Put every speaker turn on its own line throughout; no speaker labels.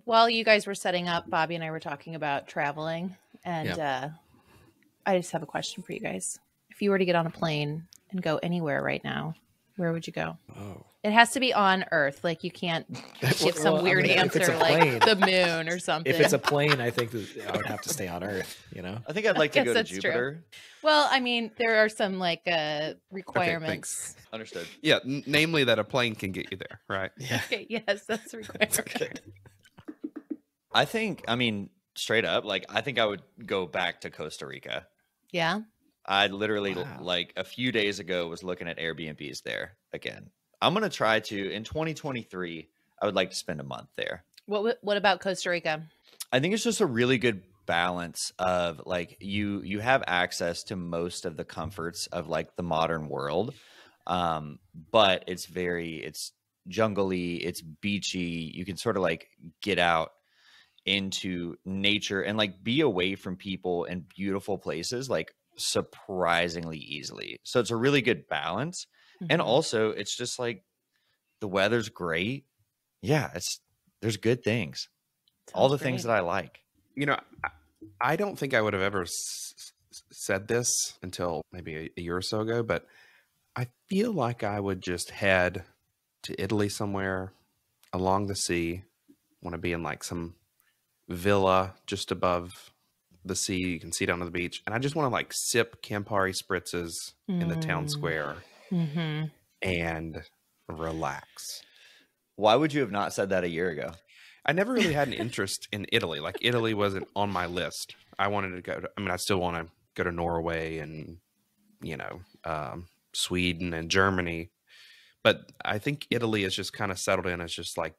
while you guys were setting up, Bobby and I were talking about traveling, and I just have a question for you guys. If you were to get on a plane and go anywhere right now, where would you go?
Oh.
It has to be on Earth. Like, you can't give some weird answer like the moon or something.
If it's a plane, I think that I would have to stay on Earth, you know?
I think I'd like to go to Jupiter.
True. Well, I mean, there are some like requirements.
Okay, understood.
Yeah, namely that a plane can get you there, right?
Yeah.
Okay, yes, that's a requirement.
I think, I mean, straight up, like, I think I would go back to Costa Rica.
Yeah.
I literally, like, a few days ago was looking at Airbnbs there again. I'm going to try to, in 2023, I would like to spend a month there.
What about Costa Rica?
I think it's just a really good balance of, like, you have access to most of the comforts of, like, the modern world. But it's jungly, it's beachy. You can sort of, like, get out into nature and, like, be away from people and beautiful places, like, surprisingly easily. So it's a really good balance. And also it's just like the weather's great. Yeah, there's good things. All the things that I like.
You know, I don't think I would have ever said this until maybe a year or so ago, but I feel like I would just head to Italy somewhere along the sea. Want to be in like some villa just above the sea. You can see down to the beach. And I just want to like sip Campari spritzes in the town square and relax.
Why would you have not said that a year ago?
I never really had an interest in Italy. Like, Italy wasn't on my list. I wanted to go to, I mean, I still want to go to Norway and, you know, Sweden and Germany. But I think Italy is just kind of settled in as just like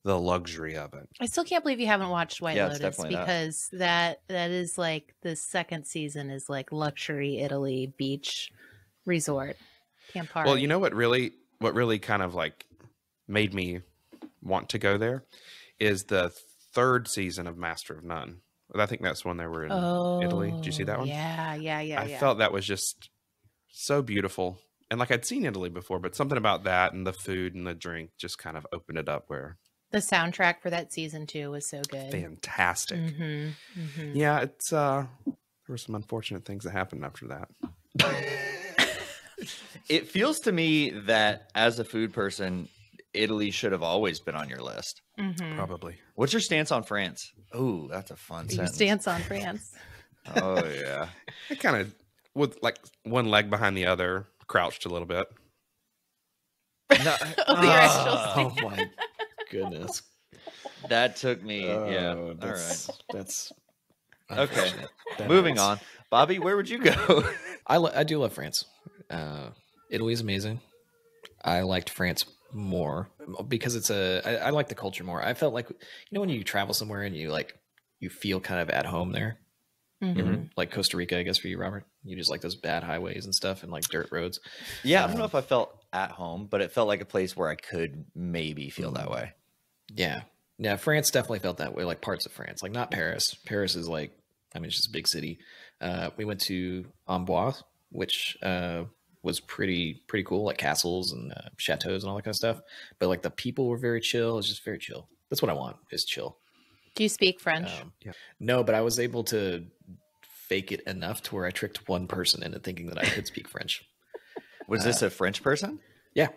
the luxury of it.
I still can't believe you haven't watched White
Yeah, it's
Lotus,
definitely
because that is like the second season is like luxury Italy beach resort. Campari.
Well, you know what really kind of like made me want to go there is the third season of Master of None. I think that's when they were in Italy. Did you see that one?
Yeah.
I felt that was just so beautiful. And like, I'd seen Italy before, but something about that and the food and the drink just kind of opened it up where
the soundtrack for that season too was so good.
Fantastic. Yeah, it's there were some unfortunate things that happened after that.
It feels to me that as a food person, Italy should have always been on your list.
Probably.
What's your stance on France? Oh, that's a fun sentence.
Stance on France.
Oh, yeah.
I kind of, with like one leg behind the other, crouched a little bit.
No.
Oh my goodness.
That took me, yeah.
Oh,
All right.
That's
Okay.
That
Moving
hurts.
on. Bobby, where would you go?
I do love France. Italy is amazing. I liked France more because I like the culture more. I felt like, you know, when you travel somewhere and you feel kind of at home there. Like Costa Rica, I guess, for you, Robert. You just like those bad highways and stuff and like dirt roads.
Yeah, I don't know if I felt at home, but it felt like a place where I could maybe feel that way.
Yeah. France definitely felt that way. Like parts of France, like not Paris. Paris is like, I mean, it's just a big city. We went to Amboise, which was pretty cool, like castles and chateaus and all that kind of stuff. But like the people were very chill. It's just very chill. That's what I want, is chill.
Do you speak French?
No, but I was able to fake it enough to where I tricked one person into thinking that I could speak French.
Was this a French person?
Yeah.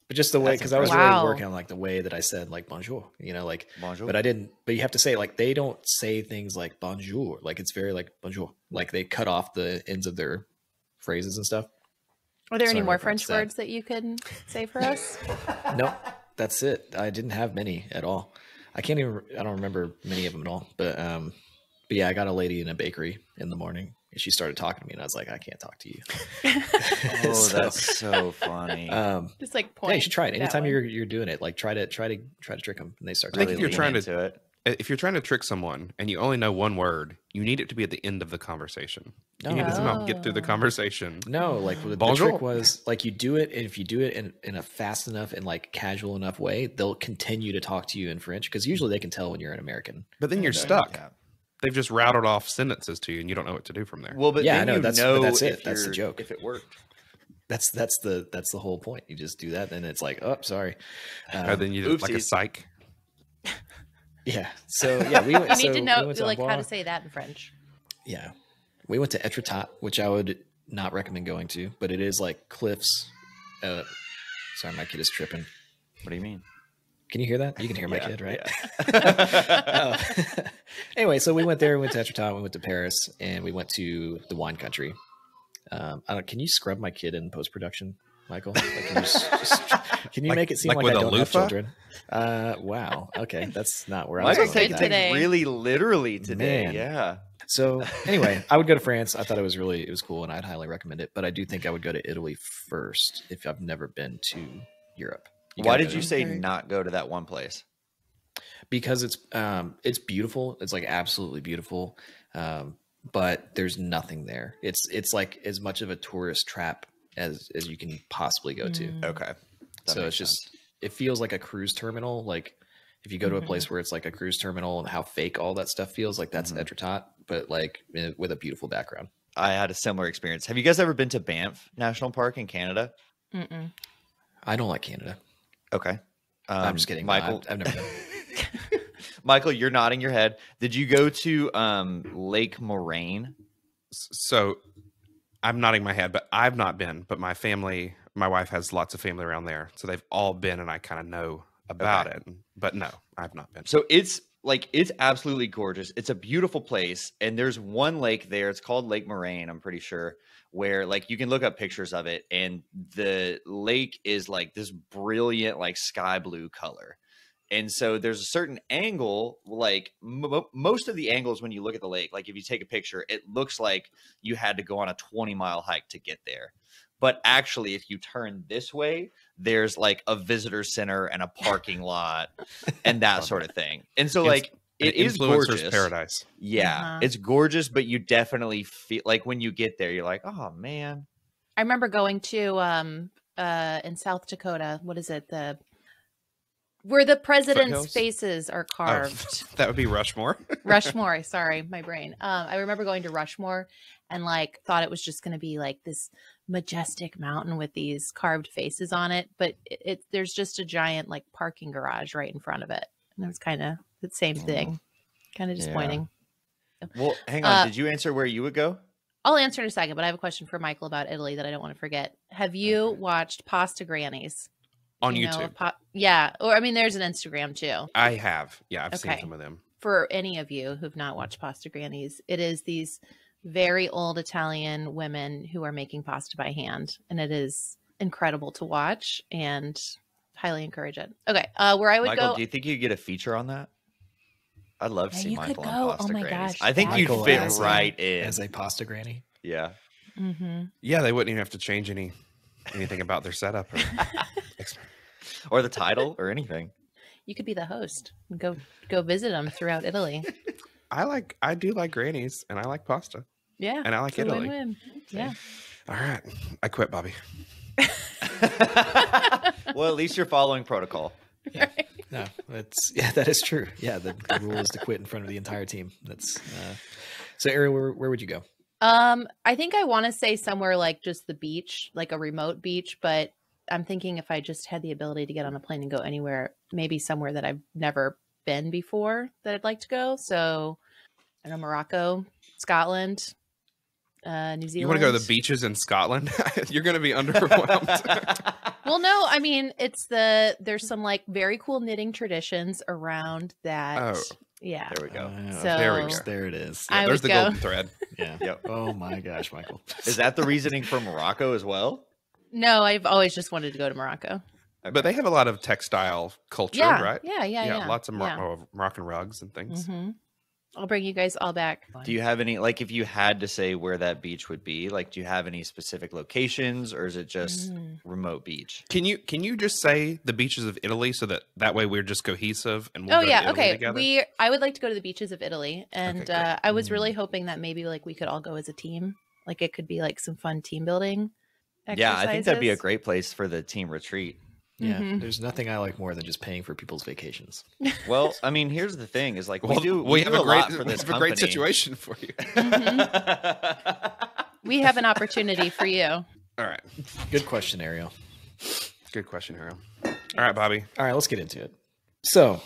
But just the way, because I was
Wow.
really working on like the way that I said like bonjour, you know, like
Bonjour.
but I didn't, but you have to say like, they don't say things like bonjour. Like it's very like bonjour. Like they cut off the ends of their phrases and stuff.
Are there any
Sorry
more
about
French
that.
words that you can say for us?
No, that's it. I didn't have many at all. I don't remember many of them at all. But yeah, I got a lady in a bakery in the morning and she started talking to me and I was like, I can't talk to you.
Oh, that's so funny.
Just like
Yeah,
point.
you should try it.
that
Anytime
way.
you're doing it, like try to trick them and they start
I think
talking.
if you're
Lean
trying to-
into it.
If you're trying to trick someone and you only know one word, you need it to be at the end of the conversation. You need to somehow get through the conversation.
No, like the
Bonjour.
trick was like you do it, and if you do it in a fast enough and like casual enough way, they'll continue to talk to you in French because usually they can tell when you're an American.
But then you're stuck.
Yeah.
They've just rattled off sentences to you and you don't know what to do from there.
Well, but
Yeah, I
then
know,
you
that's-
know
but that's it.
if
That's the
you're-
joke.
If it worked.
That's the whole point. You just do that, and it's like, oh, sorry.
And then you just like a
Oopsies.
psych.
Yeah. So yeah, we went.
You need to know like how to
Amboise.
say that in French.
Yeah, we went to Etretat, which I would not recommend going to, but it is like cliffs. Sorry, my kid is tripping.
What do you mean?
Can you hear that? You can hear my
Yeah,
kid, right?
yeah.
Anyway, so we went there. We went to Etretat. We went to Paris, and we went to the wine country. Can you scrub my kid in post production, Michael? Like, can you make it seem like
with
I
a
don't have
loofah?
children? Wow. Okay, that's not where I was
Michael's
going
taking
with
things
that.
today.
really literally today.
Man.
Yeah.
So anyway, I would go to France. I thought it was cool, and I'd highly recommend it. But I do think I would go to Italy first if I've never been to Europe.
Why
gotta
did
go
you
to-
say not go to that one place?
Because it's beautiful. It's like absolutely beautiful. But there's nothing there. It's like as much of a tourist trap as you can possibly go to.
Okay. That
So
makes
it's just
sense.
it feels like a cruise terminal. Like if you go to a place where it's like a cruise terminal and how fake all that stuff feels, like that's Etretat, but like with a beautiful background.
I had a similar experience. Have you guys ever been to Banff National Park in Canada?
Mm-mm.
I don't like Canada.
Okay.
I'm just kidding. No,
Michael.
I've never been.
Michael, you're nodding your head. Did you go to Lake Moraine?
So I'm nodding my head, but I've not been. But my family, my wife has lots of family around there, so they've all been, and I kind of know about it. But no, I've not been.
So it's absolutely gorgeous. It's a beautiful place, and there's one lake there. It's called Lake Moraine, I'm pretty sure, where like you can look up pictures of it, and the lake is like this brilliant like sky blue color. And so there's a certain angle, like most of the angles when you look at the lake, like if you take a picture, it looks like you had to go on a 20-mile hike to get there. But actually, if you turn this way, there's like a visitor center and a parking lot and that sort of thing. And so like it is
influencer's
gorgeous.
paradise.
Yeah, it's gorgeous, but you definitely feel like when you get there, you're like, oh man.
I remember going to in South Dakota. What is it? Where the president's
Foothills?
faces are carved.
That would be Rushmore.
Rushmore. Sorry, my brain. I remember going to Rushmore and like thought it was just going to be like this majestic mountain with these carved faces on it, but there's just a giant like parking garage right in front of it, and it was kind of the same thing. Kind of disappointing.
Well, hang on. Did you answer where you would go?
I'll answer in a second, but I have a question for Michael about Italy that I don't want to forget. Have you watched Pasta Grannies?
On
You know,
YouTube.
yeah. Or I mean, there's an Instagram too.
I have. Yeah, I've seen
Okay.
some of them.
For any of you who've not watched Pasta Grannies, it is these very old Italian women who are making pasta by hand, and it is incredible to watch and highly encourage it. Okay, where I would
Michael,
go.
do you think you could get a feature on that? I'd love to
Yeah,
see
you could
Michael
go.
on Pasta
Oh my
Grannies.
gosh,
I think
that
you'd
Michael
fit
as a-
right in.
as a pasta granny.
Yeah.
Mm-hmm.
Yeah, they wouldn't even have to change anything about their setup.
Or the title or anything.
You could be the host. Go visit them throughout Italy.
I do like grannies, and I like pasta,
Yeah,
and I like
it's a
Italy.
win-win. Yeah.
All right, I quit, Bobby.
Well, at least you're following protocol.
No, that is true. Yeah, the rule is to quit in front of the entire team. That's so. Ariel, where would you go?
I think I want to say somewhere like just the beach, like a remote beach, but I'm thinking if I just had the ability to get on a plane and go anywhere, maybe somewhere that I've never been before that I'd like to go. So I don't know, Morocco, Scotland, New Zealand.
You want to go to the beaches in Scotland? You're going to be underwhelmed.
Well, no, I mean, there's some like very cool knitting traditions around that.
Oh.
Yeah.
There we go.
So
there we go.
There it is.
I
There's
would
the
go.
golden thread.
Yeah.
Yep.
Oh my gosh, Michael.
Is that the reasoning for Morocco as well?
No, I've always just wanted to go to Morocco.
But they have a lot of textile culture,
Yeah,
right?
yeah.
Lots of
Yeah.
Moroccan rugs and things.
Mhm. I'll bring you guys all back.
Do you have any, like, if you had to say where that beach would be, like, do you have any specific locations, or is it just remote beach?
Can you just say the beaches of Italy so that way we're just cohesive and we'll
Oh
go to
yeah,
Italy
okay.
together?
I would like to go to the beaches of Italy, and
Okay, great.
I was really hoping that maybe like we could all go as a team. Like it could be like some fun team building.
Yeah, I think that'd be a
exercises.
great place for the team retreat.
Yeah,
Mhm.
there's nothing I like more than just paying for people's vacations.
Well, I mean, here's the thing: is like we
Well,
do
we have
do
a great
lot for this
we have a great
company.
situation for you.
We have an opportunity for you.
All right,
Good question, Ariel.
good question, Ariel. All right, Bobby.
All right, let's get into it. So,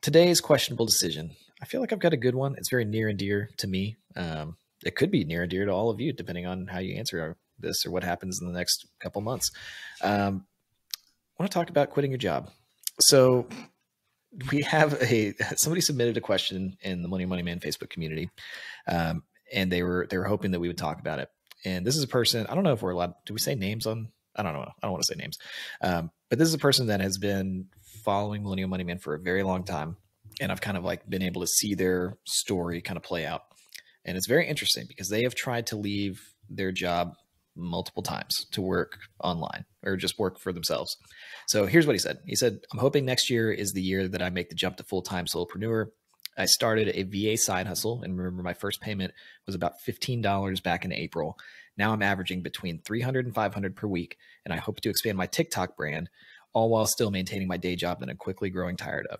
today's questionable decision. I feel like I've got a good one. It's very near and dear to me. It could be near and dear to all of you, depending on how you answer this or what happens in the next couple months. I want to talk about quitting your job. So we have somebody submitted a question in the Millennial Money Man Facebook community, and they were hoping that we would talk about it. And this is a person, I don't know if we're allowed, do we say names on? I don't know. I don't want to say names. But this is a person that has been following Millennial Money Man for a very long time. And I've kind of like been able to see their story kind of play out. And it's very interesting because they have tried to leave their job multiple times to work online or just work for themselves. So here's what he said. He said, I'm hoping next year is the year that I make the jump to full-time solopreneur. I started a VA side hustle, and remember my first payment was about $15 back in April. Now I'm averaging between $300 and $500 per week, and I hope to expand my TikTok brand, all while still maintaining my day job that I'm quickly growing tired of.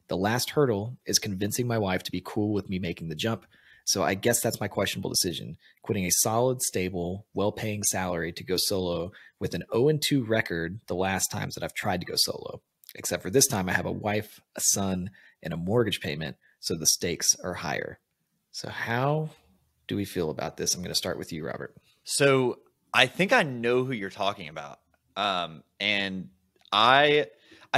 The last hurdle is convincing my wife to be cool with me making the jump. So I guess that's my questionable decision, quitting a solid, stable, well-paying salary to go solo with an 0-2 record the last times that I've tried to go solo. Except for this time, I have a wife, a son, and a mortgage payment, so the stakes are higher. So how do we feel about this? I'm going to start with you, Robert.
So I think I know who you're talking about. And I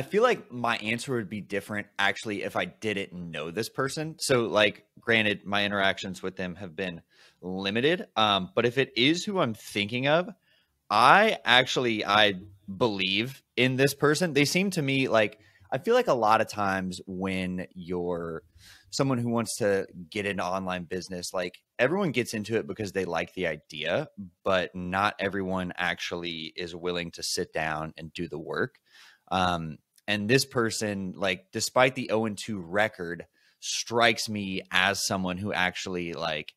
feel like my answer would be different actually if I didn't know this person. So like, granted, my interactions with them have been limited. But if it is who I'm thinking of, I believe in this person. They seem to me like, I feel like a lot of times when you're someone who wants to get into online business, like everyone gets into it because they like the idea, but not everyone actually is willing to sit down and do the work. And this person, like, despite the 0-2 record, strikes me as someone who actually like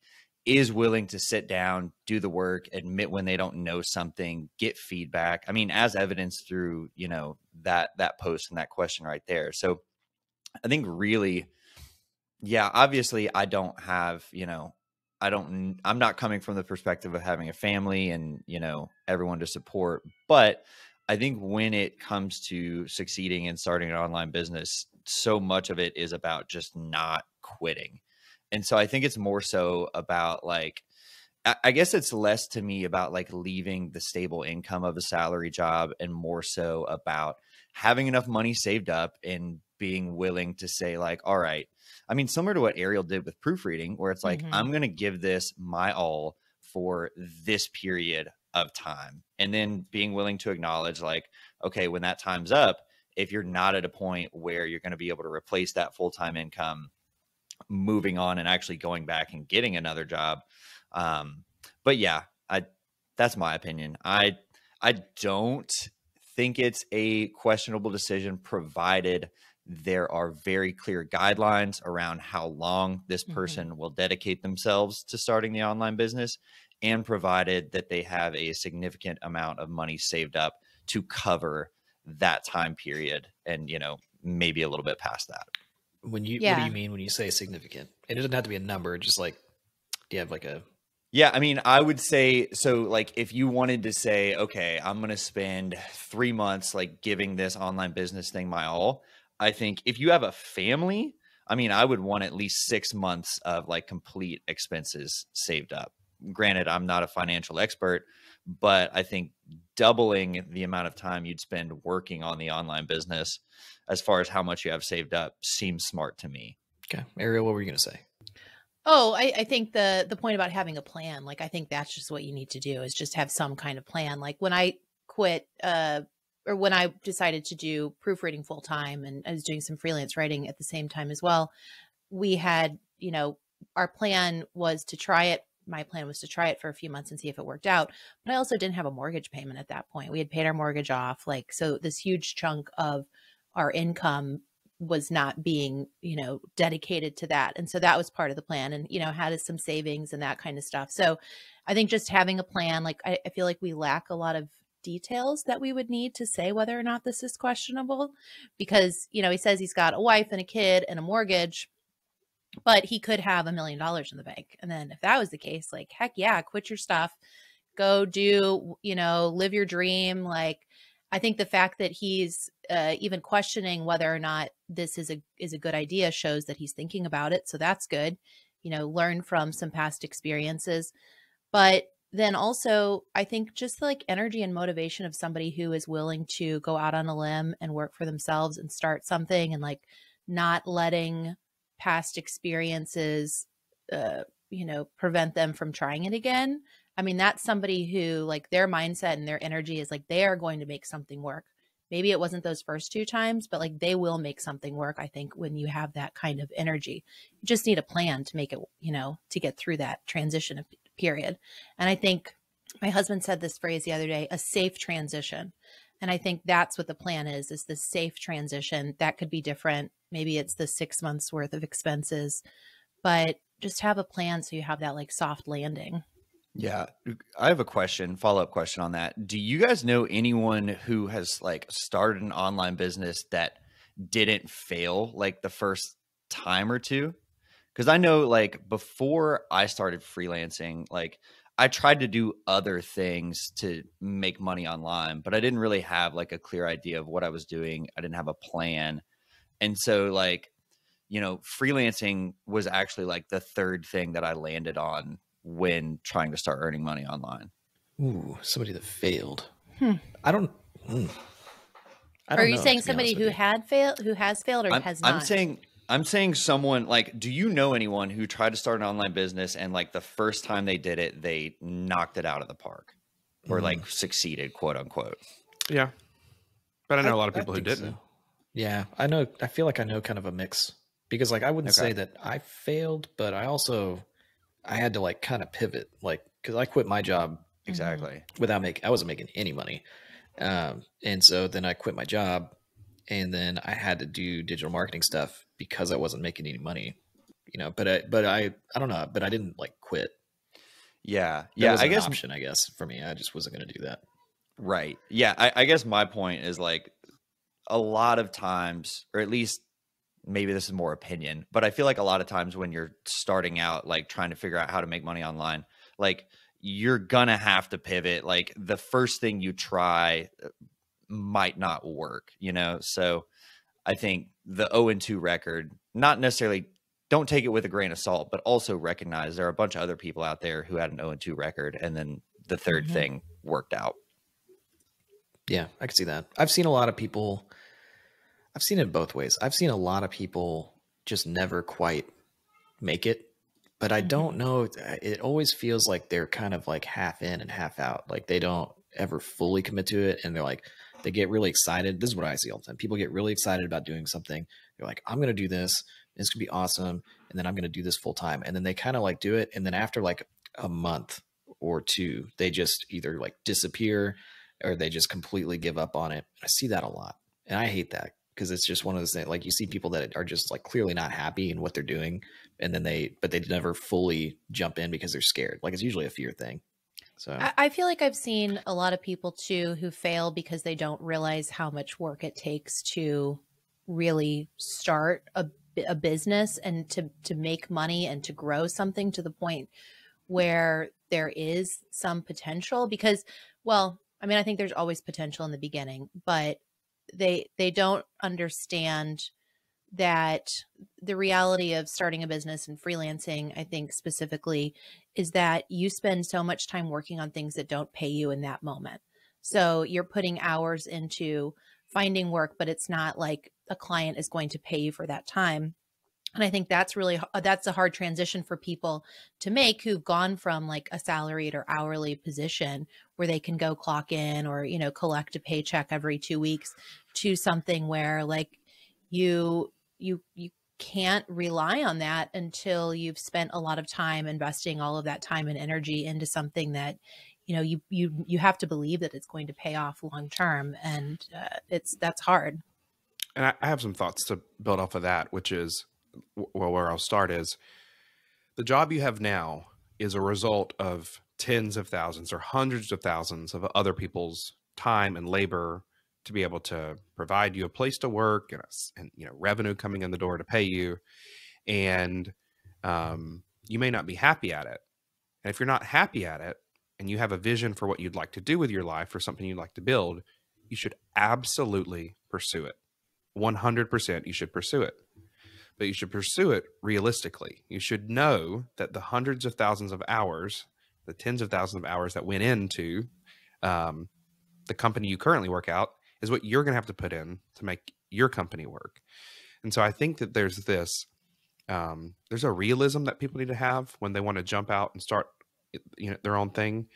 is willing to sit down, do the work, admit when they don't know something, get feedback. I mean, as evidenced through, you know, that post and that question right there. So I think really, yeah, obviously I don't have, you know, I'm not coming from the perspective of having a family and, you know, everyone to support, but I think when it comes to succeeding and starting an online business, so much of it is about just not quitting. And so I think it's more so about like, I guess it's less to me about like leaving the stable income of a salary job and more so about having enough money saved up and being willing to say like, all right, I mean, similar to what Ariel did with proofreading, where it's like, I'm going to give this my all for this period of time. And then being willing to acknowledge like, okay, when that time's up, if you're not at a point where you're going to be able to replace that full-time income, moving on and actually going back and getting another job. But yeah, that's my opinion. I don't think it's a questionable decision, provided there are very clear guidelines around how long this person will dedicate themselves to starting the online business, and provided that they have a significant amount of money saved up to cover that time period and, you know, maybe a little bit past that.
What do you mean when you say significant? It doesn't have to be a number, just like, do you have like a...
Yeah, I mean, I would say, so like if you wanted to say, okay, I'm going to spend 3 months like giving this online business thing my all, I think if you have a family, I mean, I would want at least 6 months of like complete expenses saved up. Granted, I'm not a financial expert, but I think doubling the amount of time you'd spend working on the online business as far as how much you have saved up seems smart to me.
Okay. Ariel, what were you going to say?
Oh, I think the point about having a plan, like, I think that's just what you need to do, is just have some kind of plan. Like when I quit, or when I decided to do proofreading full time, and I was doing some freelance writing at the same time as well, we had, you know, our plan was to try it. My plan was to try it for a few months and see if it worked out. But I also didn't have a mortgage payment at that point. We had paid our mortgage off. Like, so this huge chunk of our income was not being, you know, dedicated to that. And so that was part of the plan, and, you know, had some savings and that kind of stuff. So I think just having a plan, like, I feel like we lack a lot of details that we would need to say whether or not this is questionable, because, you know, he says he's got a wife and a kid and a mortgage, but he could have $1 million in the bank. And then if that was the case, like, heck yeah, quit your stuff, go do, you know, live your dream. Like, I think the fact that he's even questioning whether or not this is a good idea shows that he's thinking about it. So that's good. Learn from some past experiences. But then also, I think just like energy and motivation of somebody who is willing to go out on a limb and work for themselves and start something, and like not letting past experiences, prevent them from trying it again. I mean, that's somebody who, like, their mindset and their energy is like they are going to make something work. Maybe it wasn't those first 2 times, but like they will make something work. I think when you have that kind of energy, you just need a plan to make it, to get through that transition period. And I think my husband said this phrase the other day, a safe transition. And I think that's what the plan is this safe transition. That could be different. Maybe it's the 6 months worth of expenses, but just have a plan so you have that like soft landing.
Yeah. I have a follow-up question on that. Do you guys know anyone who has like started an online business that didn't fail like the first time or two? Because I know like before I started freelancing, like I tried to do other things to make money online, but I didn't really have like a clear idea of what I was doing. I didn't have a plan. And so like, freelancing was actually like the third thing that I landed on when trying to start earning money online.
Ooh, somebody that failed.
I don't Are you saying somebody who has failed, or has not?
I'm saying someone like, do you know anyone who tried to start an online business and like the first time they did it, they knocked it out of the park or like succeeded, quote unquote?
Yeah. But I know a lot of people who didn't.
So. Yeah, I know. I feel like I know kind of a mix because like I wouldn't say that I failed, but I had to like kind of pivot, like, cause I quit my job
exactly
I wasn't making any money. And so then I quit my job and then I had to do digital marketing stuff because I wasn't making any money, but I don't know, but I didn't like quit.
Yeah.
That was an option, I guess, for me. I just wasn't going to do that.
Right. Yeah. I guess my point is like a lot of times, or at least maybe this is more opinion, but I feel like a lot of times when you're starting out, like trying to figure out how to make money online, like you're gonna have to pivot. Like the first thing you try might not work, So I think the 0-2 record, not necessarily, don't take it with a grain of salt, but also recognize there are a bunch of other people out there who had an 0-2 record, and then the third thing worked out.
Yeah, I can see that. I've seen a lot of people. I've seen it both ways. I've seen a lot of people just never quite make it, but I don't know. It always feels like they're kind of like half in and half out. Like they don't ever fully commit to it. And they get really excited. This is what I see all the time. People get really excited about doing something. They're like, I'm going to do this. This could be awesome. And then I'm going to do this full time. And then they kind of like do it. And then after like a month or 2, they just either like disappear or they just completely give up on it. I see that a lot. And I hate that. Because it's just one of those things, like you see people that are just like clearly not happy in what they're doing. And then they never fully jump in because they're scared. Like it's usually a fear thing. So
I feel like I've seen a lot of people too, who fail because they don't realize how much work it takes to really start a business and to make money and to grow something to the point where there is some potential because, well, I mean, I think there's always potential in the beginning, but they don't understand that the reality of starting a business and freelancing, I think specifically, is that you spend so much time working on things that don't pay you in that moment. So you're putting hours into finding work, but it's not like a client is going to pay you for that time. And I think that's a hard transition for people to make who've gone from like a salaried or hourly position where they can go clock in or, collect a paycheck every 2 weeks to something where like you can't rely on that until you've spent a lot of time investing all of that time and energy into something that, you have to believe that it's going to pay off long term. And that's hard.
And I have some thoughts to build off of that, which is, well, where I'll start is the job you have now is a result of tens of thousands or hundreds of thousands of other people's time and labor to be able to provide you a place to work and revenue coming in the door to pay you. And you may not be happy at it. And if you're not happy at it and you have a vision for what you'd like to do with your life or something you'd like to build, you should absolutely pursue it. 100% you should pursue it. But you should pursue it realistically. You should know that the hundreds of thousands of hours, the tens of thousands of hours that went into the company you currently work out is what you're going to have to put in to make your company work. And so I think that there's a realism that people need to have when they want to jump out and start, their own thing.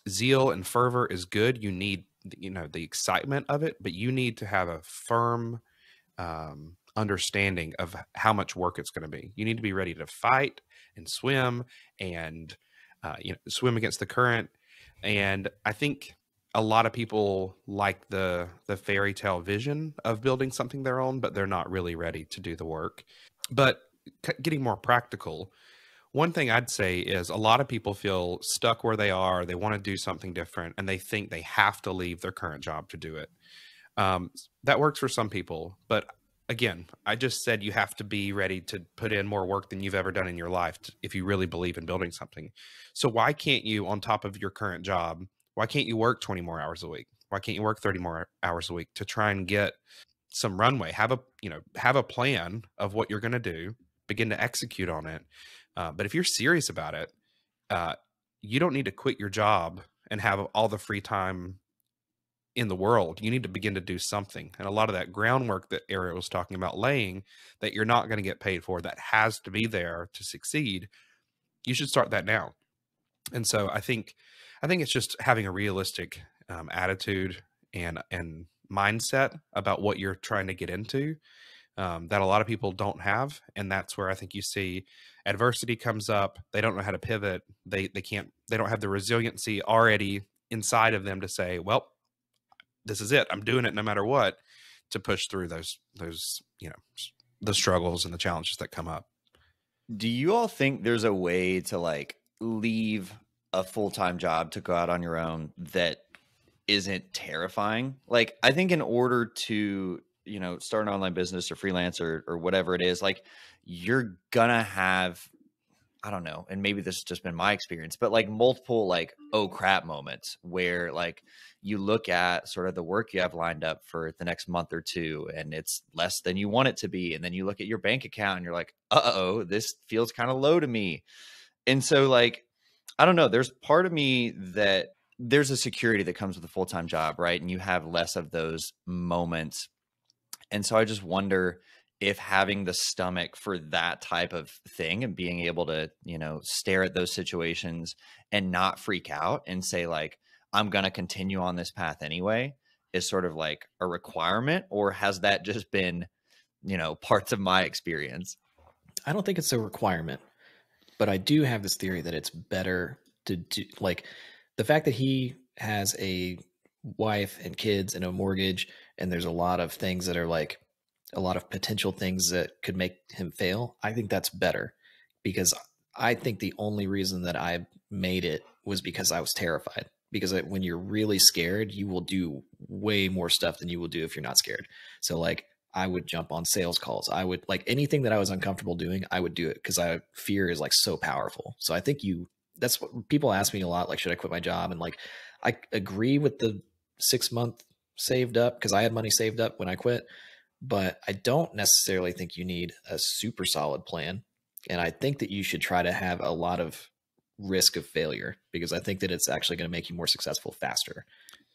Zeal and fervor is good. You need, the excitement of it, but you need to have a firm understanding of how much work it's going to be. You need to be ready to fight and swim and swim against the current. And I think a lot of people like the fairy tale vision of building something their own, but they're not really ready to do the work. But getting more practical, one thing I'd say is a lot of people feel stuck where they are. They want to do something different, and they think they have to leave their current job to do it. That works for some people, but again, I just said you have to be ready to put in more work than you've ever done in your life if you really believe in building something. So why can't you, on top of your current job, why can't you work 20 more hours a week? Why can't you work 30 more hours a week to try and get some runway? Have a plan of what you're going to do, begin to execute on it. But if you're serious about it, you don't need to quit your job and have all the free time in the world. You need to begin to do something. And a lot of that groundwork that Ariel was talking about laying, that you're not going to get paid for, that has to be there to succeed, you should start that now. And so I think it's just having a realistic attitude and mindset about what you're trying to get into that a lot of people don't have. And that's where I think you see adversity comes up. They don't know how to pivot. They don't have the resiliency already inside of them to say, well, this is it. I'm doing it no matter what, to push through those, the struggles and the challenges that come up.
Do you all think there's a way to like leave a full-time job to go out on your own that isn't terrifying? Like, I think in order to, start an online business or freelance or whatever it is, like you're gonna have, I don't know, and maybe this has just been my experience, but like multiple like, oh crap moments where like you look at sort of the work you have lined up for the next month or two and it's less than you want it to be. And then you look at your bank account and you're like, uh-oh, this feels kind of low to me. And so like, I don't know, there's part of me that there's a security that comes with a full-time job, right? And you have less of those moments. And so I just wonder if having the stomach for that type of thing and being able to, stare at those situations and not freak out and say like, I'm going to continue on this path anyway, is sort of like a requirement, or has that just been, parts of my experience?
I don't think it's a requirement, but I do have this theory that it's better to do, like the fact that he has a wife and kids and a mortgage, and there's a lot of things that are like a lot of potential things that could make him fail. I think that's better, because I think the only reason that I made it was because I was terrified. Because when you're really scared, you will do way more stuff than you will do if you're not scared. So like I would jump on sales calls. I would like anything that I was uncomfortable doing, I would do it because fear is like so powerful. So I think that's what people ask me a lot. Like, should I quit my job? And like, I agree with the 6 month saved up because I had money saved up when I quit, but I don't necessarily think you need a super solid plan. And I think that you should try to have a lot of risk of failure, because I think that it's actually going to make you more successful faster.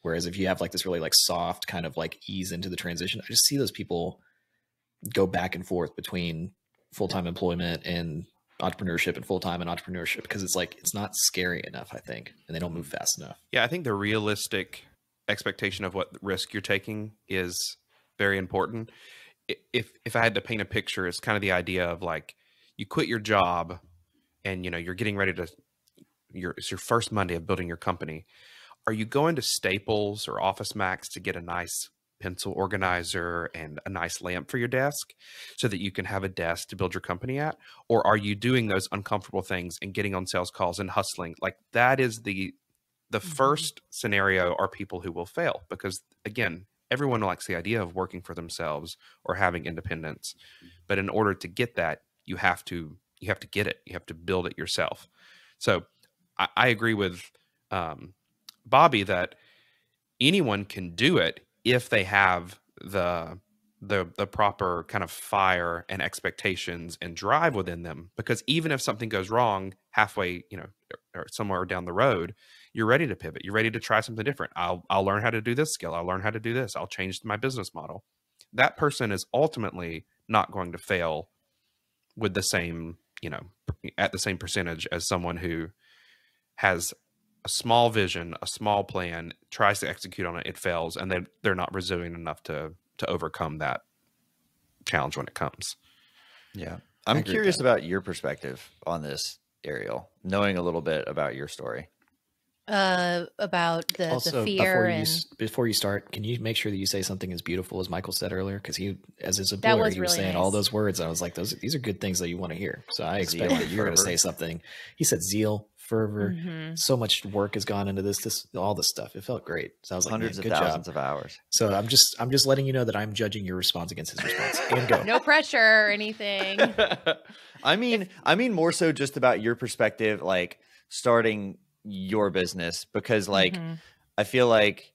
Whereas if you have like this really like soft kind of like ease into the transition, I just see those people go back and forth between full-time employment and entrepreneurship and full-time and entrepreneurship, because it's like, it's not scary enough, I think, and they don't move fast enough.
Yeah. I think the realistic expectation of what risk you're taking is very important. If I had to paint a picture, it's kind of the idea of like, you quit your job and, you're getting ready to, it's your first Monday of building your company. Are you going to Staples or Office Max to get a nice pencil organizer and a nice lamp for your desk so that you can have a desk to build your company at? Or are you doing those uncomfortable things and getting on sales calls and hustling? Like that is the first scenario are people who will fail, because again, everyone likes the idea of working for themselves or having independence. But in order to get that, you have to get it. You have to build it yourself. So I agree with Bobby that, anyone can do it if they have the proper kind of fire and expectations and drive within them. Because even if something goes wrong halfway, or somewhere down the road, you're ready to pivot. You're ready to try something different. I'll learn how to do this skill. I'll learn how to do this. I'll change my business model. That person is ultimately not going to fail with the same, at the same percentage as someone who has a small vision, a small plan, tries to execute on it, it fails, and they're not resilient enough to overcome that challenge when it comes.
Yeah. I'm curious about your perspective on this, Ariel, knowing a little bit about your story.
About the fear
before you start, can you make sure that you say something as beautiful as Michael said earlier? Because he, as his employer,
was
he
really
was saying
nice.
all those words. I was like, these are good things that you want to hear. So I expect that you're going to say something. He said zeal, fervor. So much work has gone into this, all this stuff. It felt great. So I was like,
hundreds of
good
thousands
job.
of hours.
So I'm just letting you know that I'm judging your response against his response. And go.
No pressure or anything.
I mean more so just about your perspective, like starting your business, because like I feel like,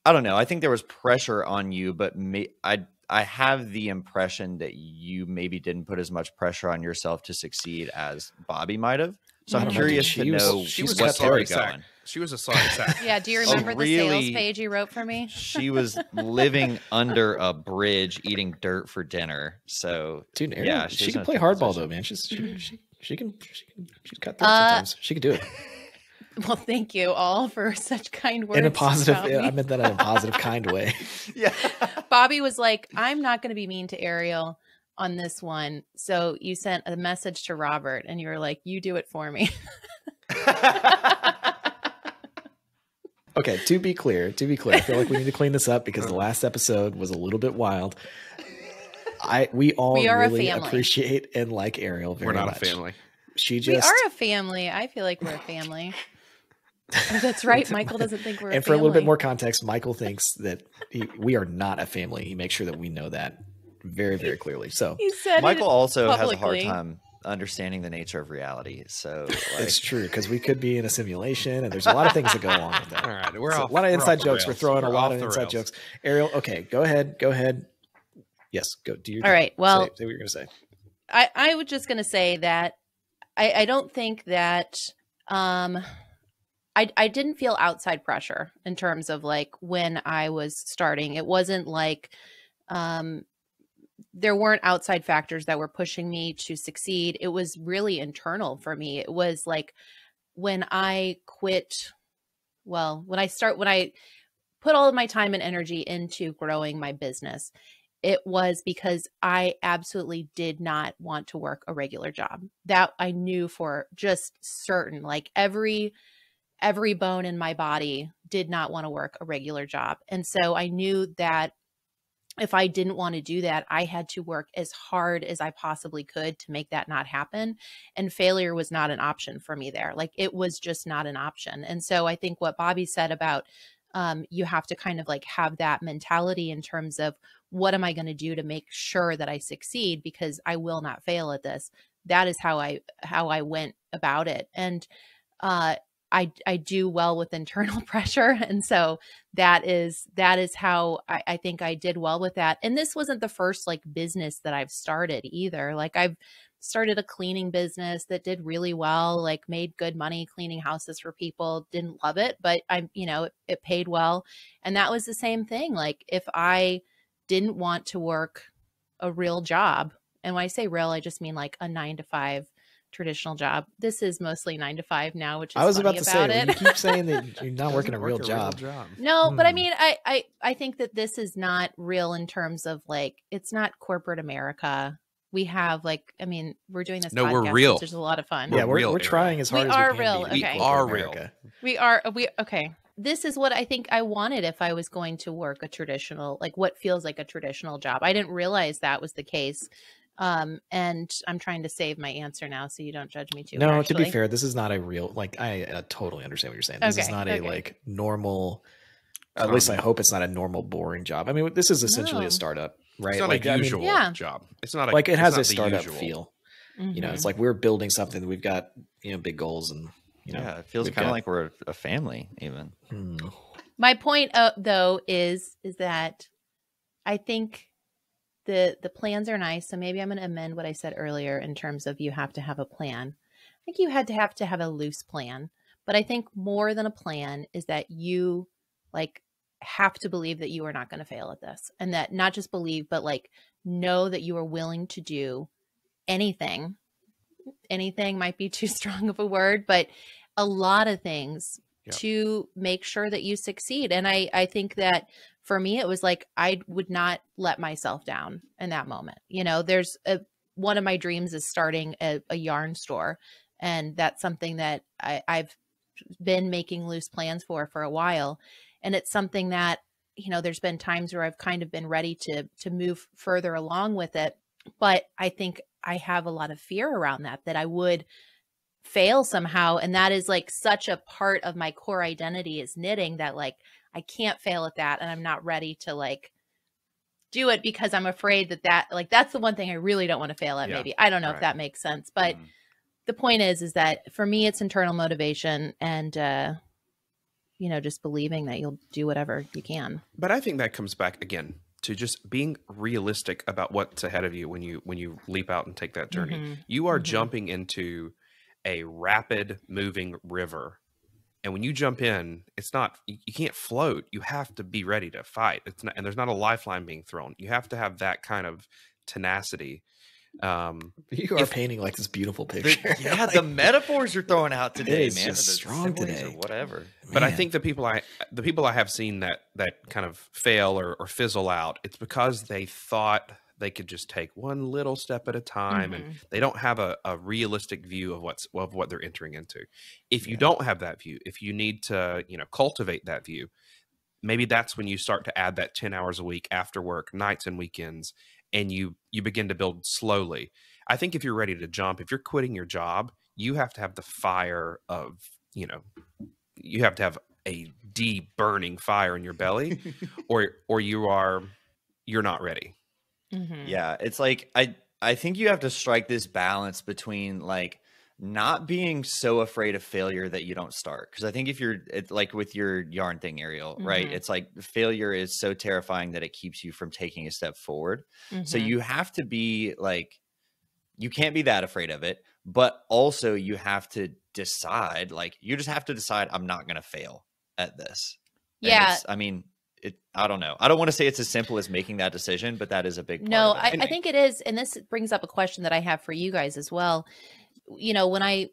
I don't know, I think there was pressure on you, but I have the impression that you maybe didn't put as much pressure on yourself to succeed as Bobby might have. So I'm curious to know
She was
what's
a sorry
going.
sack. She was a sorry sack.
Yeah. Do you remember the
really?
sales page you wrote for me?
She was living under a bridge, eating dirt for dinner. So
Dude, Ariel,
yeah,
she can play hardball though, man. She's cut through sometimes. She can do it.
Well, thank you all for such kind words.
In a positive,
about
yeah,
me.
I meant that in a positive, kind way.
Yeah.
Bobby was like, I'm not going to be mean to Ariel on this one. So you sent a message to Robert and you were like, you do it for me.
Okay, to be clear, I feel like we need to clean this up because the last episode was a little bit wild. We all
We are a
really
family.
appreciate and like Ariel very much.
We're not a family.
We are a family. I feel like we're a family. Oh, that's right. Michael doesn't think we're a family.
And for a little bit more context, Michael thinks that we are not a family. He makes sure that we know that very, very clearly. So
He said
Michael also has a hard
publicly.
time understanding the nature of reality. So like,
it's true because we could be in a simulation and there's a lot of things that go along with that.
All right,
So a lot of inside jokes. We're throwing a lot of inside jokes. Ariel, okay, go ahead. Yes, go. Do your
All right. Well,
say what you're going to say.
I was just going to say that I don't think that I didn't feel outside pressure in terms of like when I was starting. It wasn't like there weren't outside factors that were pushing me to succeed. It was really internal for me. It was like when I quit, when I put all of my time and energy into growing my business, it was because I absolutely did not want to work a regular job. That I knew for just certain, like every bone in my body did not want to work a regular job. And so I knew that if I didn't want to do that, I had to work as hard as I possibly could to make that not happen. And failure was not an option for me there. Like it was just not an option. And so I think what Bobby said about you have to kind of like have that mentality in terms of what am I going to do to make sure that I succeed because I will not fail at this. That is how I went about it. And I do well with internal pressure. And so that is how I think I did well with that. And this wasn't the first like business that I've started either. Like I've started a cleaning business that did really well, like made good money cleaning houses for people. Didn't love it, but it paid well. And that was the same thing. Like if I didn't want to work a real job, and when I say real, I just mean like a 9-to-5 traditional job. This is mostly 9 to 5 now, which is
I was
funny
about to say,
it.
when you keep saying that you're not working a real job.
No, but I mean, I think that this is not real in terms of like, it's not corporate America. We have like, I mean, we're doing this.
No,
podcast,
we're real.
which is a lot of fun.
Yeah,
real,
we're trying as hard
We
as
are
we can
real,
be.
okay.
We are real.
America.
Okay. This is what I think I wanted if I was going to work a traditional, like what feels like a traditional job. I didn't realize that was the case. And I'm trying to save my answer now so you don't judge me too
No,
harshly.
to be fair, this is not a real, like, I totally understand what you're saying. This is not a like normal, at least I hope it's not a normal, boring job. I mean, this is essentially
No.
a startup, right?
It's not
like,
a usual
Yeah.
job. It's not
like it has a
it's not the
startup
usual.
feel.
Mhm.
You know, it's like we're building something. We've got, big goals and,
yeah, it feels
we've
kind of
got-
like we're a family even.
Well, My point, though, is that I think the plans are nice. So maybe I'm going to amend what I said earlier in terms of you have to have a plan. I think you have to have a loose plan, but I think more than a plan is that you like have to believe that you are not going to fail at this, and that not just believe, but like know that you are willing to do anything. Anything might be too strong of a word, but a lot of things to make sure that you succeed. And I think that for me, it was like, I would not let myself down in that moment. You know, one of my dreams is starting a yarn store. And that's something that I've been making loose plans for a while. And it's something that, you know, there's been times where I've kind of been ready to move further along with it. But I think I have a lot of fear around that I would fail somehow. And that is like such a part of my core identity is knitting, that like, I can't fail at that. And I'm not ready to like do it because I'm afraid that like, that's the one thing I really don't want to fail at.
Yeah.
Maybe. I don't know if that makes sense, but the point is that for me, it's internal motivation and, you know, just believing that you'll do whatever you can.
But I think that comes back again to just being realistic about what's ahead of you when you leap out and take that journey. You are jumping into a rapid moving river. And when you jump in, it's not, you can't float. You have to be ready to fight. It's not, and there's not a lifeline being thrown. You have to have that kind of tenacity.
You are painting like this beautiful picture.
The metaphors you're throwing out today,
it's
man.
Just strong today,
or whatever.
But man. I think the people I have seen that kind of fail or fizzle out, it's because they thought they could just take one little step at a time, and they don't have a realistic view of what they're entering into. If you don't have that view, if you need to, you know, cultivate that view, maybe that's when you start to add that 10 hours a week after work, nights and weekends, and you begin to build slowly. I think if you're ready to jump, if you're quitting your job, you have to have the fire of, you know, you have to have a deep burning fire in your belly, or you're not ready.
Yeah, it's like I think you have to strike this balance between like not being so afraid of failure that you don't start. Because I think if you're like with your yarn thing, Ariel, right? It's like failure is so terrifying that it keeps you from taking a step forward. So you have to be like, you can't be that afraid of it, but also you have to decide, like, you just have to decide, I'm not going to fail at this.
Yeah.
I mean, I don't know. I don't want to say it's as simple as making that decision, but that is a big part
No,
of it.
I think it is. And this brings up a question that I have for you guys as well. You know, when I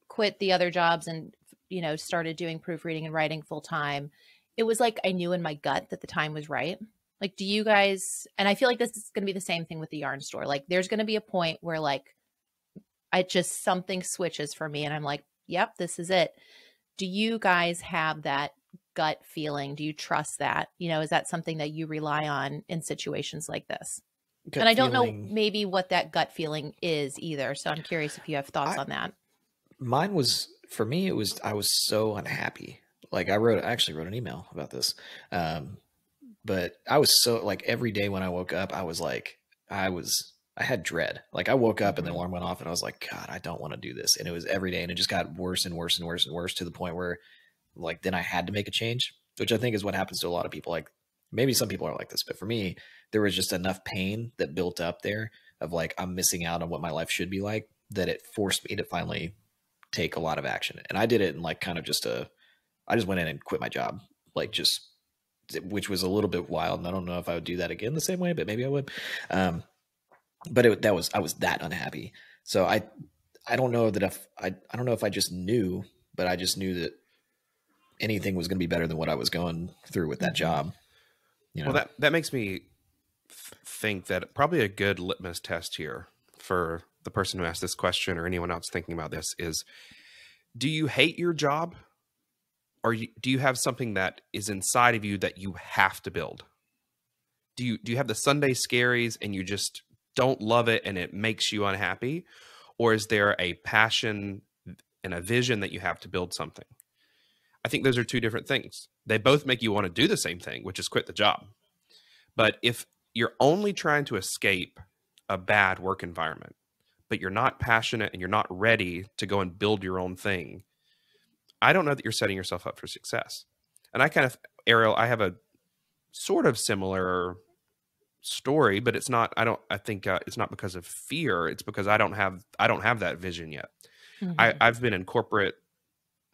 quit the other jobs and, you know, started doing proofreading and writing full time, it was like I knew in my gut that the time was right. Like, do you guys, and I feel like this is going to be the same thing with the yarn store. Like, there's going to be a point where like, something switches for me and I'm like, yep, this is it. Do you guys have that gut feeling? Do you trust that? You know, is that something that you rely on in situations like this? And I don't know maybe what that gut feeling is either. So I'm curious if you have thoughts on that.
Mine was, for me, it was, I was so unhappy. Like I actually wrote an email about this. But I was so like every day when I woke up, I was like, I had dread. Like I woke up and the alarm went off and I was like, God, I don't want to do this. And it was every day. And it just got worse and worse and worse and worse to the point where like, then I had to make a change, which I think is what happens to a lot of people. Like maybe some people are like this, but for me, there was just enough pain that built up there of like, I'm missing out on what my life should be like, that it forced me to finally take a lot of action. And I did it in like kind of I just went in and quit my job, like just, which was a little bit wild. And I don't know if I would do that again the same way, but maybe I would. But I was that unhappy. So I don't know that I don't know if I just knew, but I just knew that anything was going to be better than what I was going through with that job. You know?
Well, that makes me think that probably a good litmus test here for the person who asked this question or anyone else thinking about this is, do you hate your job? Or do you have something that is inside of you that you have to build? Do you have the Sunday scaries and you just don't love it and it makes you unhappy? Or is there a passion and a vision that you have to build something? I think those are two different things. They both make you want to do the same thing, which is quit the job. But if you're only trying to escape a bad work environment, but you're not passionate and you're not ready to go and build your own thing, I don't know that you're setting yourself up for success. And Ariel, I have a sort of similar story, but it's not, I think it's not because of fear. It's because I don't have that vision yet. I've been in corporate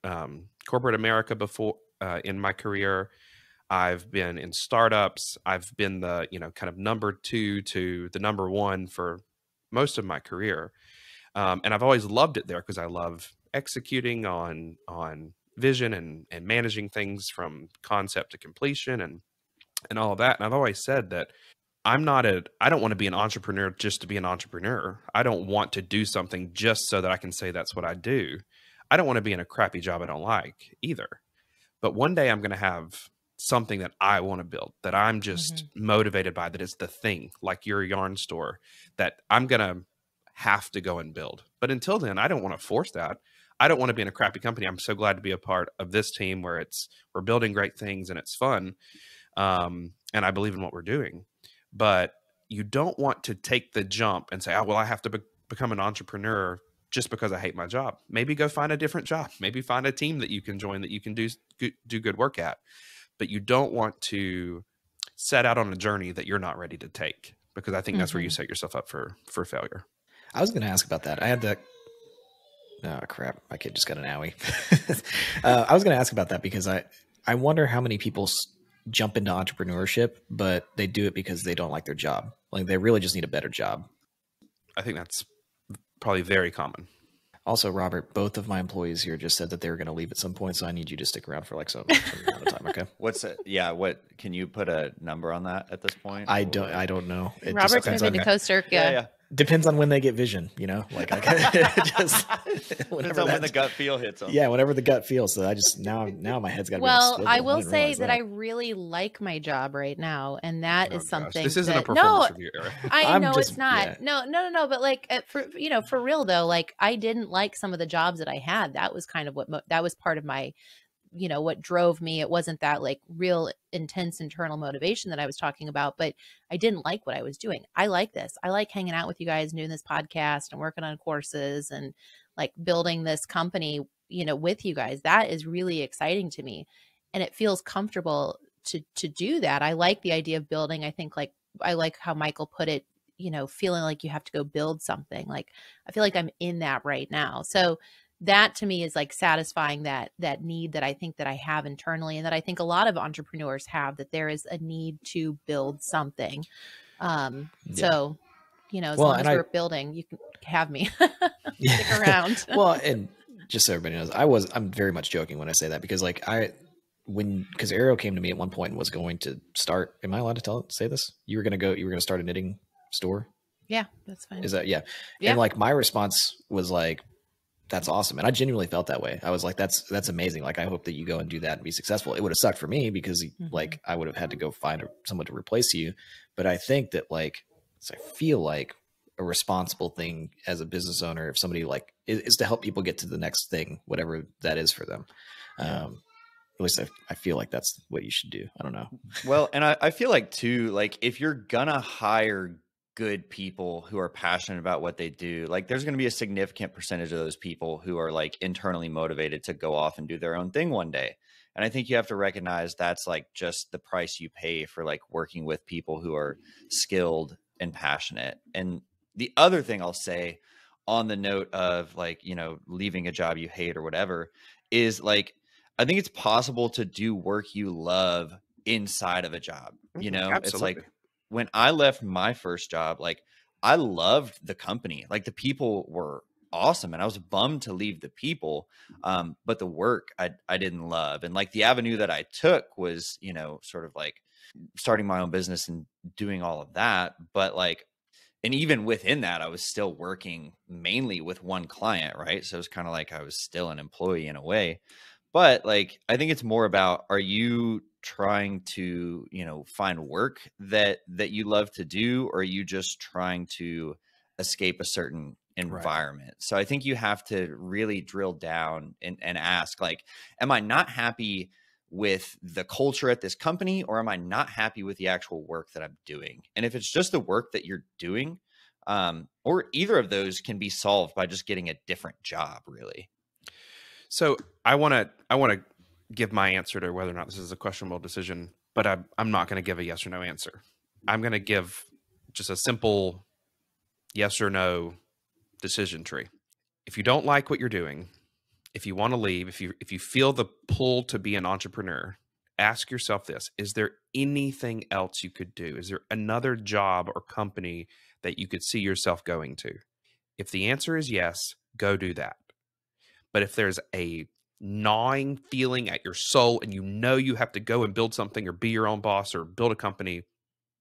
America before, in my career. I've been in startups. I've been the, kind of number 2 to the number 1 for most of my career. And I've always loved it there because I love executing on vision and managing things from concept to completion and all of that. And I've always said that I don't want to be an entrepreneur just to be an entrepreneur. I don't want to do something just so that I can say that's what I do. I don't want to be in a crappy job I don't like either. But one day I'm going to have something that I want to build, that I'm just motivated by, that is the thing, like your yarn store, that I'm going to have to go and build. But until then, I don't want to force that. I don't want to be in a crappy company. I'm so glad to be a part of this team where we're building great things and it's fun. And I believe in what we're doing. But you don't want to take the jump and say, oh, well, I have to become an entrepreneur just because I hate my job. Maybe go find a different job. Maybe find a team that you can join that you can do good work at. But you don't want to set out on a journey that you're not ready to take, because I think that's where you set yourself up for failure.
I was going to ask about that. I had that. Oh, crap. My kid just got an owie. I was going to ask about that because I wonder how many people jump into entrepreneurship, but they do it because they don't like their job. Like they really just need a better job.
I think that's probably very common.
Also, Robert, both of my employees here just said that they were going to leave at some point, so I need you to stick around for like some amount of time. Okay.
What's it? Yeah. What can you put a number on that at this point?
I don't know. It
Robert's moving to Costa Rica.
Yeah.
Depends on when they get vision, like I just
depends on when the gut feel hits them.
Yeah, whenever the gut feels. So I just now my head's got to be.
Well, I will say that I really like my job right now, and that is something.
This isn't a performance review, Eric.
I know it's not. Yeah. No. But like for real though, like I didn't like some of the jobs that I had. That was kind of that was part of my, what drove me. It wasn't that like real intense internal motivation that I was talking about, but I didn't like what I was doing. I like this. I like hanging out with you guys and doing this podcast and working on courses and like building this company, with you guys. That is really exciting to me. And it feels comfortable to do that. I like the idea of building. I think I like how Michael put it, feeling like you have to go build something. Like, I feel like I'm in that right now. So that to me is like satisfying that need that I think that I have internally, and that I think a lot of entrepreneurs have, that there is a need to build something. So, as long as we're building, you can have me stick around.
Well, and just so everybody knows, I'm very much joking when I say that, because like because Ariel came to me at one point and was going to start, am I allowed to say this? You were going to start a knitting store.
Yeah, that's fine.
Is that, yeah. And like my response was like, that's awesome. And I genuinely felt that way. I was like, that's amazing. Like, I hope that you go and do that and be successful. It would have sucked for me because like I would have had to go find someone to replace you. But I think that I feel like a responsible thing as a business owner, if somebody like is to help people get to the next thing, whatever that is for them. At least I feel like that's what you should do. I don't know.
Well, and I feel like too, like if you're gonna hire good people who are passionate about what they do, like there's going to be a significant percentage of those people who are like internally motivated to go off and do their own thing one day. And I think you have to recognize that's like just the price you pay for like working with people who are skilled and passionate. And the other thing I'll say on the note of like, leaving a job you hate or whatever is like, I think it's possible to do work you love inside of a job.
Absolutely.
It's like, when I left my first job, like I loved the company, like the people were awesome and I was bummed to leave the people. But the work I didn't love. And like the avenue that I took was, sort of like starting my own business and doing all of that. But like, and even within that, I was still working mainly with one client. Right. So it was kind of like I was still an employee in a way. But like, I think it's more about, are you trying to, find work that you love to do, or are you just trying to escape a certain environment? Right. So I think you have to really drill down and ask, like, am I not happy with the culture at this company, or am I not happy with the actual work that I'm doing? And if it's just the work that you're doing, or either of those can be solved by just getting a different job, really.
So I want to give my answer to whether or not this is a questionable decision, but I'm not going to give a yes or no answer. I'm going to give just a simple yes or no decision tree. If you don't like what you're doing, if you want to leave, if you feel the pull to be an entrepreneur, ask yourself this: is there anything else you could do? Is there another job or company that you could see yourself going to? If the answer is yes, go do that. But if there's a gnawing feeling at your soul and you have to go and build something or be your own boss or build a company,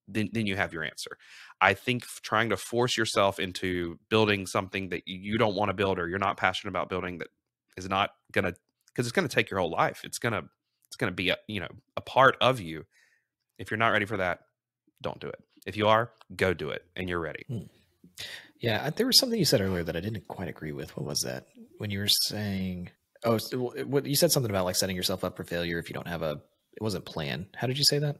then you have your answer. I think trying to force yourself into building something that you don't want to build or you're not passionate about building, that is not going to, because it's going to take your whole life. It's going to be a part of you. If you're not ready for that, don't do it. If you are, go do it and you're ready.
Yeah, there was something you said earlier that I didn't quite agree with. What was that? When you were saying, what you said something about like setting yourself up for failure if you don't have it wasn't plan. How did you say that?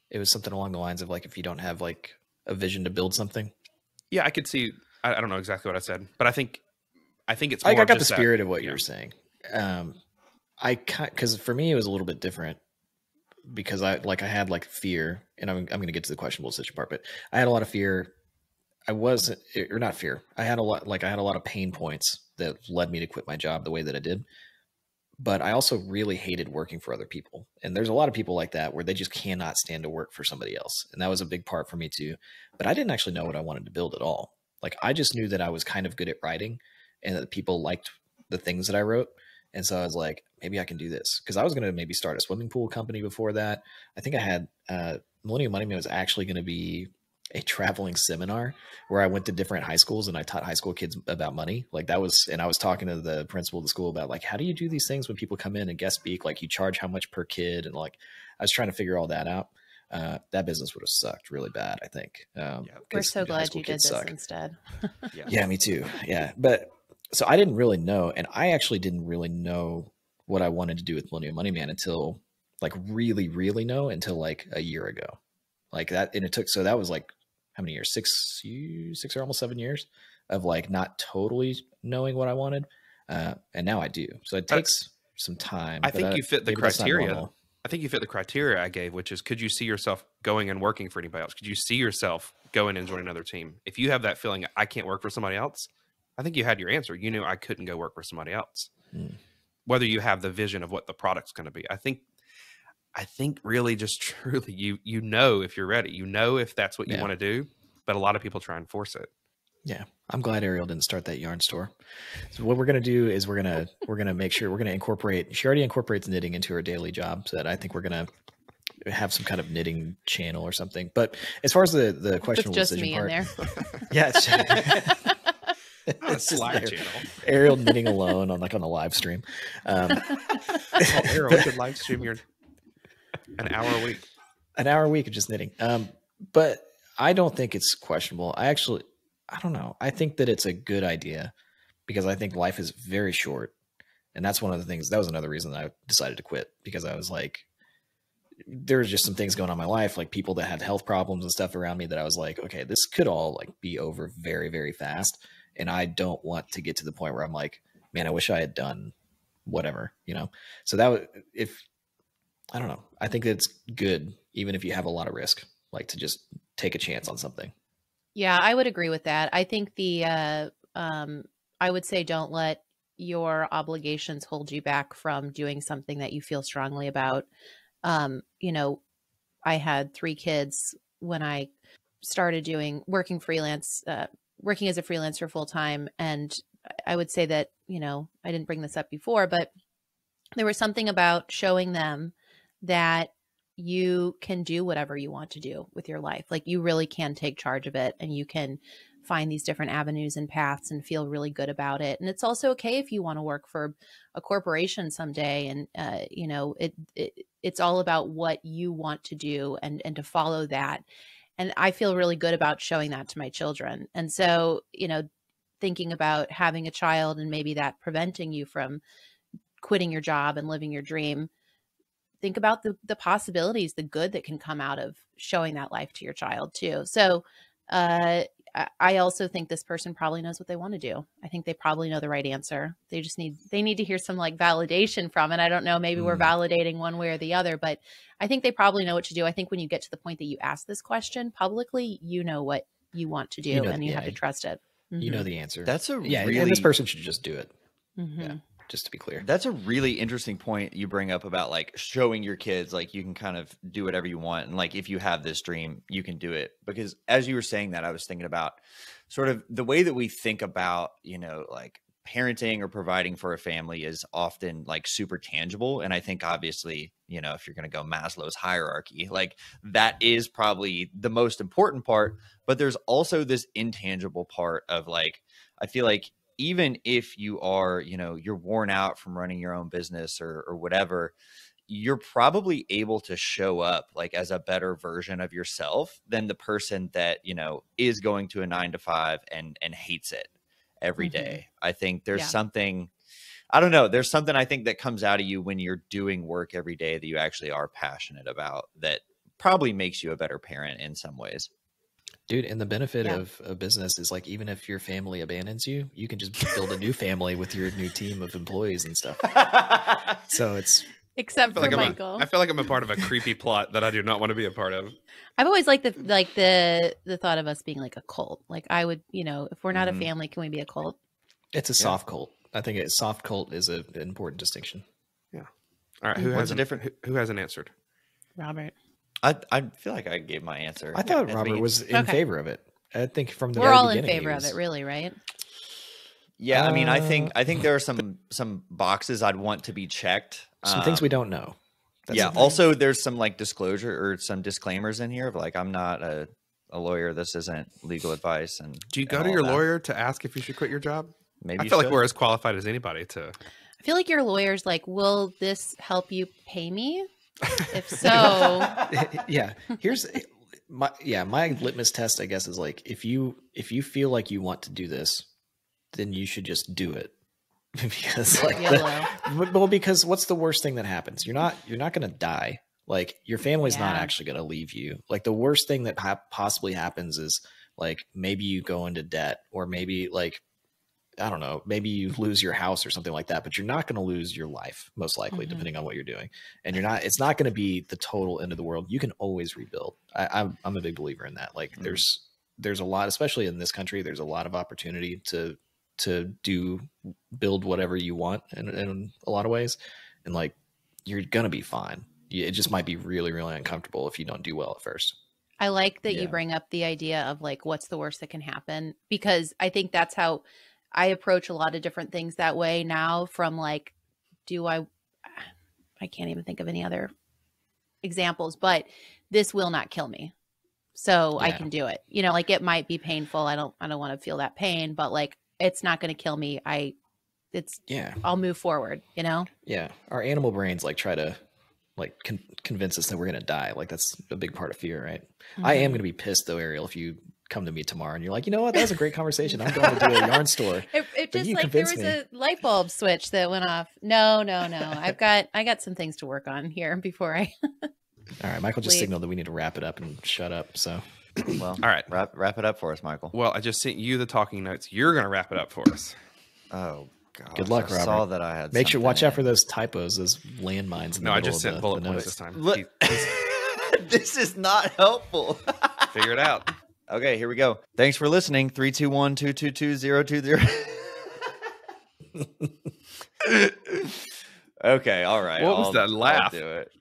It was something along the lines of like, if you don't have like a vision to build something.
Yeah, I could see. I don't know exactly what I said, but I think it's more
I got the
just
spirit
that,
of what you were saying. Because for me, it was a little bit different because I had like fear, and I'm going to get to the questionable decision part, but I had a lot of fear. I wasn't, or not fear. I had a lot of pain points that led me to quit my job the way that I did. But I also really hated working for other people. And there's a lot of people like that where they just cannot stand to work for somebody else. And that was a big part for me too. But I didn't actually know what I wanted to build at all. Like I just knew that I was kind of good at writing and that people liked the things that I wrote. And so I was like, maybe I can do this. Because I was going to maybe start a swimming pool company before that. I think I had Millennial Money Man was actually going to be a traveling seminar where I went to different high schools and I taught high school kids about money. Like that was, and I was talking to the principal of the school about like, how do you do these things when people come in and guest speak? Like you charge how much per kid? And like, I was trying to figure all that out. That business would have sucked really bad, I think.
We're so glad you did this instead.
Yeah, me too. Yeah. But so I didn't really know. And I actually didn't really know what I wanted to do with Millennial Money Man until like really, really know until like a year ago. Like that. And it took, so that was like, how many years? 6 or almost 7 years of like not totally knowing what I wanted. And now I do. So it takes some time.
I think you fit the criteria. I think you fit the criteria I gave, which is, could you see yourself going and working for anybody else? Could you see yourself going and joining another team? If you have that feeling, I can't work for somebody else, I think you had your answer. You knew I couldn't go work for somebody else. Whether you have the vision of what the product's going to be. I think really just truly you know if you're ready, if that's what you want to do, but a lot of people try and force it.
Yeah. I'm glad Ariel didn't start that yarn store. So what we're going to do is we're going to make sure we're going to incorporate, she already incorporates knitting into her daily job. So that I think we're going to have some kind of knitting channel or something. But as far as the questionable decision part,
just me in there.
Yeah.
It's just Slack channel.
Ariel knitting alone on a live stream.
Ariel, we could live stream your an hour a week
of just knitting. But I don't think it's questionable. I don't know. I think that it's a good idea because I think life is very short. And that's one of the things, that was another reason that I decided to quit, because I was like, there was just some things going on in my life, like people that had health problems and stuff around me that I was like, okay, this could all like be over very, very fast. And I don't want to get to the point where I'm like, man, I wish I had done whatever, So that would, I don't know. I think it's good, even if you have a lot of risk, like to just take a chance on something.
Yeah, I would agree with that. I think I would say don't let your obligations hold you back from doing something that you feel strongly about. I had 3 kids when I started working freelance, working as a freelancer full time. And I would say that, I didn't bring this up before, but there was something about showing them that you can do whatever you want to do with your life. Like you really can take charge of it and you can find these different avenues and paths and feel really good about it. And it's also okay if you want to work for a corporation someday. And, it's all about what you want to do and to follow that. And I feel really good about showing that to my children. And so, thinking about having a child and maybe that preventing you from quitting your job and living your dream, think about the possibilities, the good that can come out of showing that life to your child too. So, I also think this person probably knows what they want to do. I think they probably know the right answer. They need to hear some like validation from it. I don't know, maybe we're validating one way or the other, but I think they probably know what to do. I think when you get to the point that you ask this question publicly, you know what you want to do, and you have to trust it.
You know the answer.
That's a
really, and this person should just do it. Yeah, just to be clear.
That's a really interesting point you bring up about like showing your kids like you can kind of do whatever you want, and like if you have this dream, you can do it. Because as you were saying that, I was thinking about sort of the way that we think about, you know, like parenting or providing for a family is often like super tangible. And I think obviously, you know, if you're going to go Maslow's hierarchy, like that is probably the most important part. But there's also this intangible part of like, I feel like even if you are, you know, you're worn out from running your own business or whatever, you're probably able to show up like as a better version of yourself than the person that, you know, is going to a 9 to 5 and hates it every day. I think there's something, I don't know, there's something I think that comes out of you when you're doing work every day that you actually are passionate about that probably makes you a better parent in some ways.
Dude, and the benefit of a business is like, even if your family abandons you, you can just build a new family with your new team of employees and stuff. So it's...
Except for Michael.
I feel like I'm a part of a creepy plot that I do not want to be a part of.
I've always liked the thought of us being like a cult. Like I would, you know, if we're not a family, can we be a cult?
It's a soft cult. I think a soft cult is an important distinction.
Yeah. All right. Who hasn't answered?
Robert.
I feel like I gave my answer.
I thought Robert was in favor of it. I think from the
we're
very
all in
beginning
favor of it, really, right?
Yeah, I mean, I think there are some boxes I'd want to be checked.
Some things we don't know.
That's also there's some like disclosure or some disclaimers in here of like, I'm not a lawyer. This isn't legal advice. And
do you go to your lawyer to ask if you should quit your job?
Maybe
I feel like we're as qualified as anybody to.
I feel like your lawyer's like, will this help you pay me? If so,
yeah. Here's my litmus test, I guess, is like if you feel like you want to do this, then you should just do it. Because like because what's the worst thing that happens? You're not going to die. Like your family's not actually going to leave you. Like the worst thing that possibly happens is like maybe you go into debt, or maybe like I don't know, maybe you lose your house or something like that, but you're not going to lose your life, most likely, depending on what you're doing. And it's not going to be the total end of the world. You can always rebuild. I'm a big believer in that. Like there's a lot, especially in this country, there's a lot of opportunity to build whatever you want in a lot of ways. And like, you're going to be fine. It just might be really, really uncomfortable if you don't do well at first.
I like that you bring up the idea of like, what's the worst that can happen? Because I think that's how I approach a lot of different things that way now, from like, I can't even think of any other examples, but this will not kill me. So I can do it. You know, like it might be painful. I don't want to feel that pain, but like, it's not going to kill me. I'll move forward, you know?
Yeah. Our animal brains like try to like convince us that we're going to die. Like that's a big part of fear, right? I am going to be pissed though, Ariel, if you come to me tomorrow and you're like, you know what, that was a great conversation. I'm going to do a yarn store.
It just like there was a light bulb switch that went off. No. I got some things to work on here before I.
All right. Michael just signaled that we need to wrap it up and shut up. So.
Well,
all right.
Wrap it up for us, Michael.
Well, I just sent you the talking notes. You're going to wrap it up for us.
Oh, God.
Good luck, Robert.
I saw that I had
Make sure, watch out for those typos, those landmines.
No, I just sent bullet points this time.
This is not helpful.
Figure it out.
Okay, here we go. Thanks for listening. 321-222-020. Okay, all right.
What was that laugh?
I'll do it.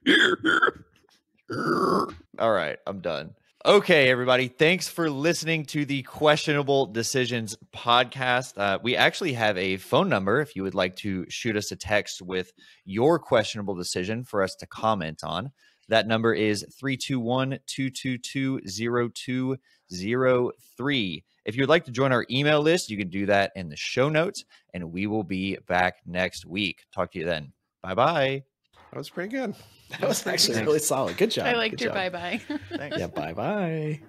All right, I'm done. Okay, everybody. Thanks for listening to the Questionable Decisions podcast. We actually have a phone number if you would like to shoot us a text with your questionable decision for us to comment on. That number is 321-222-0203. If you'd like to join our email list, you can do that in the show notes, and we will be back next week. Talk to you then. Bye-bye.
That was pretty good.
That was actually really solid. Good job.
I liked your bye-bye.
Thanks.
Yeah, bye-bye.